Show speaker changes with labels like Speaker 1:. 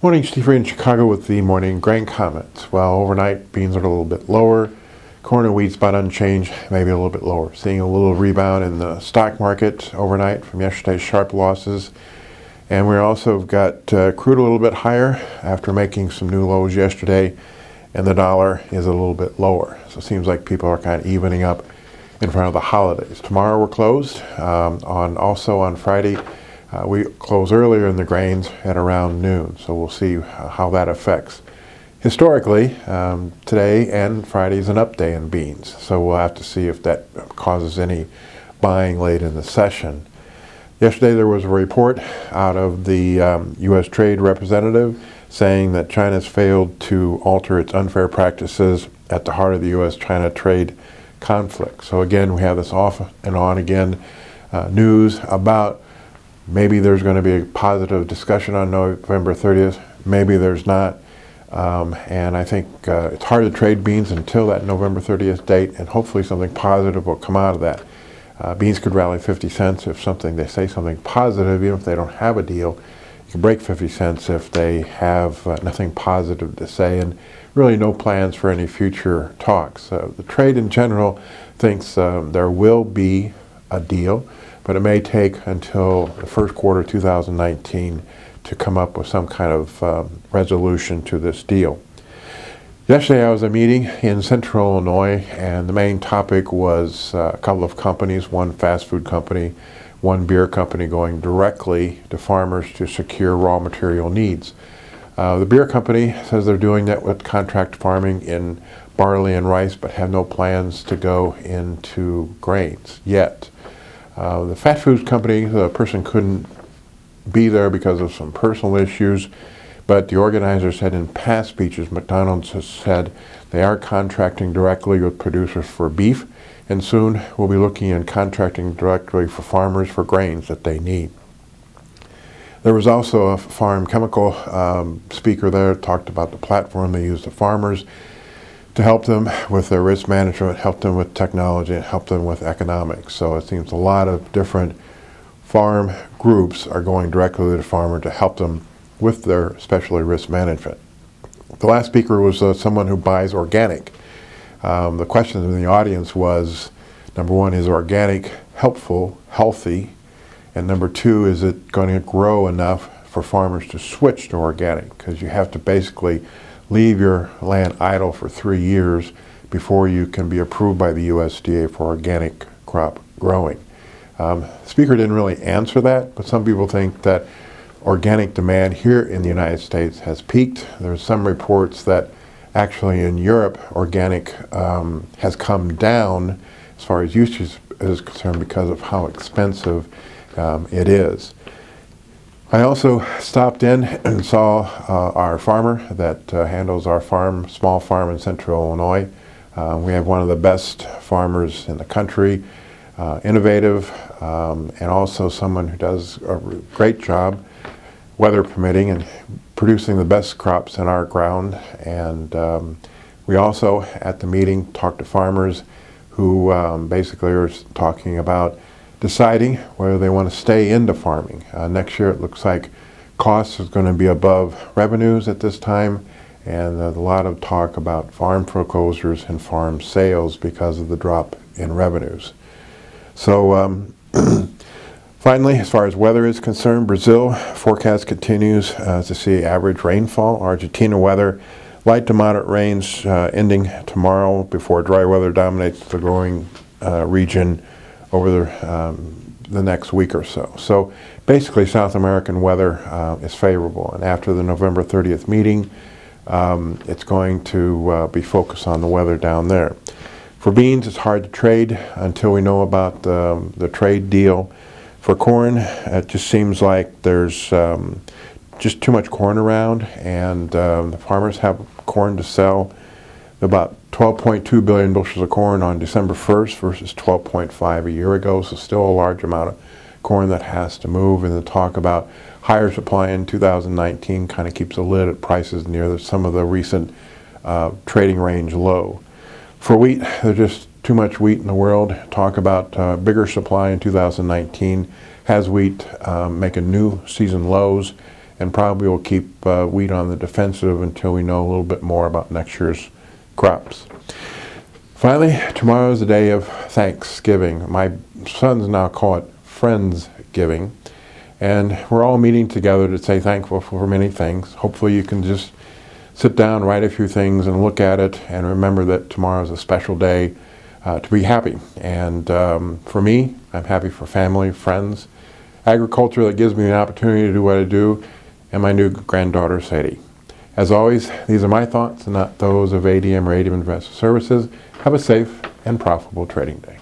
Speaker 1: Morning, Steve Reed in Chicago with the morning grain comments. Well, overnight beans are a little bit lower. Corn and wheat's about unchanged, maybe a little bit lower. Seeing a little rebound in the stock market overnight from yesterday's sharp losses. And we also got crude a little bit higher after making some new lows yesterday, and the dollar is a little bit lower. So it seems like people are kind of evening up in front of the holidays. Tomorrow we're closed. Also on Friday, we close earlier in the grains at around noon, so we'll see how that affects. Historically, today and Friday is an up day in beans, so we'll have to see if that causes any buying late in the session. Yesterday there was a report out of the U.S. Trade Representative saying that China's failed to alter its unfair practices at the heart of the U.S.-China trade conflict. So again, we have this off and on again news about maybe there's going to be a positive discussion on November 30th. Maybe there's not. And I think it's hard to trade beans until that November 30th date, and hopefully something positive will come out of that. Beans could rally 50 cents if they say something positive, even if they don't have a deal. You can break 50 cents if they have nothing positive to say, and really no plans for any future talks. The trade in general thinks there will be a deal, but it may take until the first quarter 2019 to come up with some kind of resolution to this deal. Yesterday I was at a meeting in Central Illinois, and the main topic was a couple of companies, one fast food company, one beer company going directly to farmers to secure raw material needs. The beer company says they're doing that with contract farming in barley and rice, but have no plans to go into grains yet. The fast food company, the person couldn't be there because of some personal issues, but the organizer said in past speeches, McDonald's has said they are contracting directly with producers for beef, and soon we'll be looking at contracting directly for farmers for grains that they need. There was also a farm chemical speaker there, talked about the platform they use to farmers to help them with their risk management, help them with technology, and help them with economics. So it seems a lot of different farm groups are going directly to the farmer to help them with their especially risk management. The last speaker was someone who buys organic. The question in the audience was, number one, is organic helpful, healthy? And number two, is it going to grow enough for farmers to switch to organic? Because you have to basically leave your land idle for 3 years before you can be approved by the USDA for organic crop growing. The speaker didn't really answer that, but some people think that organic demand here in the United States has peaked. There's some reports that actually in Europe organic has come down as far as usage is concerned because of how expensive it is. I also stopped in and saw our farmer that handles our small farm in Central Illinois. We have one of the best farmers in the country, innovative, and also someone who does a great job, weather permitting, and producing the best crops in our ground. And we also, at the meeting, talked to farmers who basically are talking about deciding whether they want to stay into farming. Next year it looks like costs is going to be above revenues at this time, and there's a lot of talk about farm foreclosures and farm sales because of the drop in revenues. So finally, as far as weather is concerned, Brazil forecast continues to see average rainfall. Argentina weather, light to moderate rains ending tomorrow before dry weather dominates the growing region over the next week or so. So basically South American weather is favorable, and after the November 30th meeting it's going to be focused on the weather down there. For beans, it's hard to trade until we know about the trade deal. For corn, it just seems like there's just too much corn around, and the farmers have corn to sell. About 12.2 billion bushels of corn on December 1st versus 12.5 a year ago, so still a large amount of corn that has to move. And the talk about higher supply in 2019 kind of keeps a lid at prices near some of the recent trading range low. For wheat, there's just too much wheat in the world. Talk about bigger supply in 2019 has wheat making new season lows, and probably will keep wheat on the defensive until we know a little bit more about next year's crops. Finally, tomorrow is the day of Thanksgiving. My sons now call it Friendsgiving. And we're all meeting together to say thankful for many things. Hopefully you can just sit down, write a few things, and look at it, and remember that tomorrow is a special day to be happy. And for me, I'm happy for family, friends, agriculture that gives me an opportunity to do what I do, and my new granddaughter, Sadie. As always, these are my thoughts and not those of ADM or ADM Investor Services. Have a safe and profitable trading day.